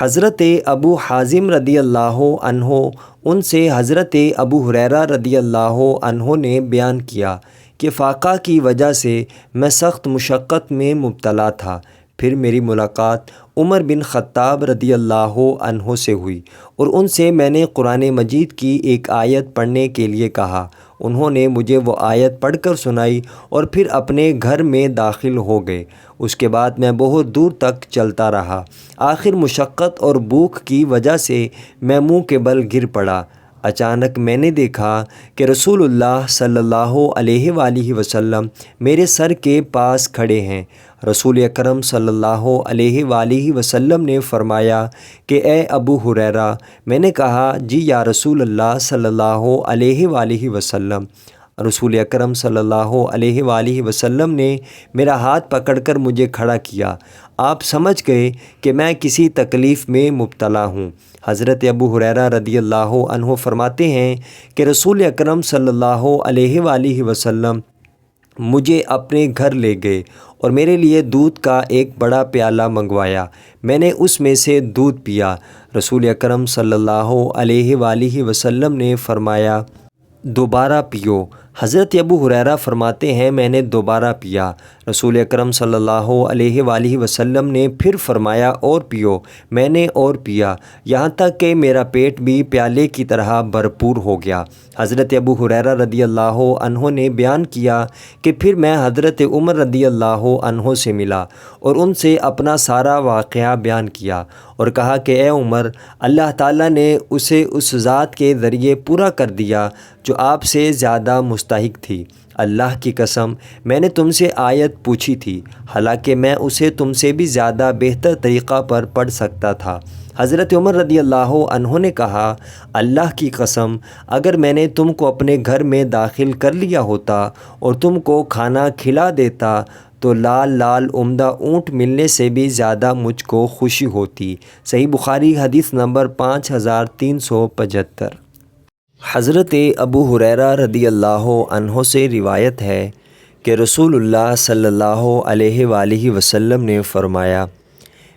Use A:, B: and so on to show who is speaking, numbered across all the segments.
A: حضرت ابو حازم رضی اللہ عنہ ان سے حضرت ابو ہریرہ رضی اللہ عنہ نے بیان کیا کہ فاقہ کی وجہ سے میں سخت مشقت میں مبتلا تھا۔ پھر میری ملاقات عمر بن خطاب رضی اللہ عنہ سے ہوئی اور ان سے میں نے قرآن مجید کی ایک آیت پڑھنے کے لیے کہا۔ انہوں نے مجھے وہ آیت پڑھ کر سنائی اور پھر اپنے گھر میں داخل ہو گئے۔ اس کے بعد میں بہت دور تک چلتا رہا۔ آخر مشقت اور بھوک کی وجہ سے میں منہ کے بل گر پڑا۔ اچانک میں نے دیکھا کہ رسول اللہ صلی اللہ علیہ وآلہ وسلم میرے سر کے پاس کھڑے ہیں۔ رسول اکرم صلی اللہ علیہ وآلہ وسلم نے فرمایا کہ اے ابو ہریرہ۔ میں نے کہا جی یا رسول اللہ صلی اللہ علیہ وآلہ وسلم۔ رسول اکرم صلی اللہ علیہ وآلہ وسلم نے میرا ہاتھ پکڑ کر مجھے کھڑا کیا۔ آپ سمجھ گئے کہ میں کسی تکلیف میں مبتلا ہوں۔ حضرت ابو ہریرہ رضی اللہ عنہ فرماتے ہیں کہ رسول اکرم صلی اللہ علیہ وآلہ وسلم مجھے اپنے گھر لے گئے اور میرے لیے دودھ کا ایک بڑا پیالہ منگوایا۔ میں نے اس میں سے دودھ پیا۔ رسول اکرم صلی اللہ علیہ وآلہ وسلم نے فرمایا دوبارہ پیو۔ حضرت ابو ہریرہ فرماتے ہیں میں نے دوبارہ پیا۔ رسول اکرم صلی اللہ علیہ وآلہ وسلم نے پھر فرمایا اور پیو۔ میں نے اور پیا یہاں تک کہ میرا پیٹ بھی پیالے کی طرح بھرپور ہو گیا۔ حضرت ابو ہریرہ رضی اللہ عنہ نے بیان کیا کہ پھر میں حضرت عمر رضی اللہ عنہ سے ملا اور ان سے اپنا سارا واقعہ بیان کیا اور کہا کہ اے عمر، اللہ تعالیٰ نے اسے اس ذات کے ذریعے پورا کر دیا جو آپ سے زیادہ مستحق تھی۔ اللہ کی قسم میں نے تم سے آیت پوچھی تھی، حالانکہ میں اسے تم سے بھی زیادہ بہتر طریقہ پر پڑھ سکتا تھا۔ حضرت عمر رضی اللہ عنہ نے کہا اللہ کی قسم اگر میں نے تم کو اپنے گھر میں داخل کر لیا ہوتا اور تم کو کھانا کھلا دیتا تو لال لال عمدہ اونٹ ملنے سے بھی زیادہ مجھ کو خوشی ہوتی۔ صحیح بخاری حدیث نمبر 5375۔ حضرت ابو ہریرہ رضی اللہ عنہ سے روایت ہے کہ رسول اللہ صلی اللہ علیہ وآلہ وسلم نے فرمایا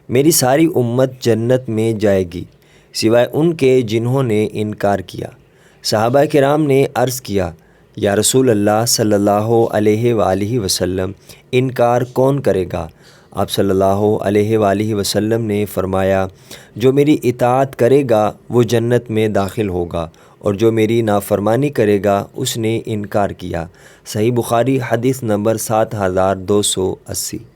A: میری ساری امت جنت میں جائے گی سوائے ان کے جنہوں نے انکار کیا۔ صحابہ کرام نے عرض کیا یا رسول اللہ صلی اللہ علیہ وآلہ وسلم انکار کون کرے گا؟ آپ صلی اللہ علیہ وآلہ وسلم نے فرمایا جو میری اطاعت کرے گا وہ جنت میں داخل ہوگا اور جو میری نافرمانی کرے گا اس نے انکار کیا۔ صحیح بخاری حدیث نمبر 7280۔